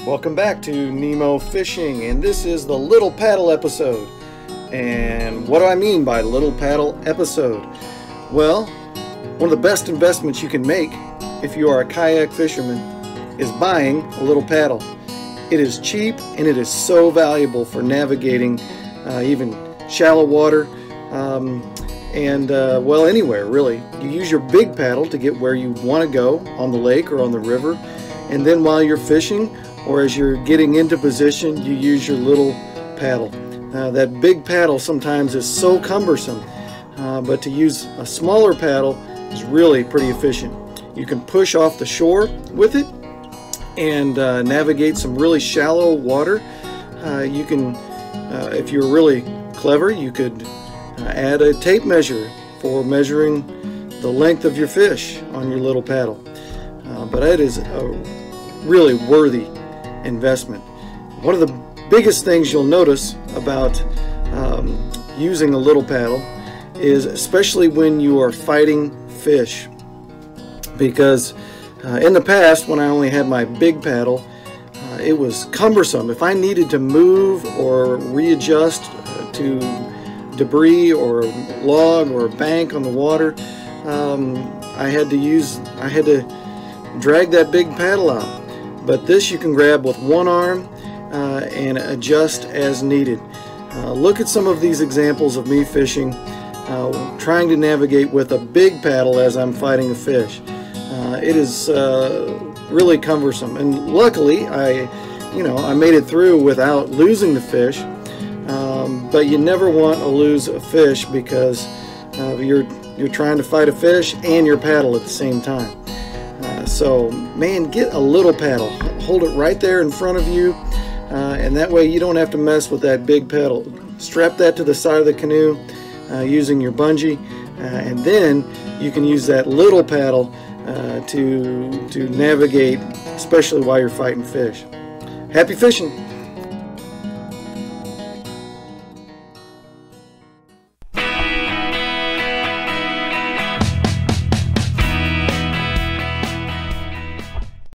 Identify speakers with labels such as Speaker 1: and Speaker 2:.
Speaker 1: Welcome back to NEMO Fishing, and this is the little paddle episode. And what do I mean by little paddle episode? Well, one of the best investments you can make if you are a kayak fisherman is buying a little paddle. It is cheap and it is so valuable for navigating even shallow water well, anywhere really. You use your big paddle to get where you want to go on the lake or on the river, and then while you're fishing or as you're getting into position, you use your little paddle. That big paddle sometimes is so cumbersome, but to use a smaller paddle is really pretty efficient. You can push off the shore with it and navigate some really shallow water. You can, if you're really clever, you could add a tape measure for measuring the length of your fish on your little paddle. But it is a really worthy investment. One of the biggest things you'll notice about using a little paddle is especially when you are fighting fish, because in the past when I only had my big paddle, it was cumbersome. If I needed to move or readjust to debris or a log or a bank on the water, I had to drag that big paddle out. But this you can grab with one arm and adjust as needed. Look at some of these examples of me fishing, trying to navigate with a big paddle as I'm fighting a fish. It is really cumbersome, and luckily I made it through without losing the fish. But you never want to lose a fish because you're trying to fight a fish and your paddle at the same time. So man, get a little paddle, hold it right there in front of you, and that way you don't have to mess with that big paddle. Strap that to the side of the canoe using your bungee, and then you can use that little paddle to navigate, especially while you're fighting fish. Happy fishing!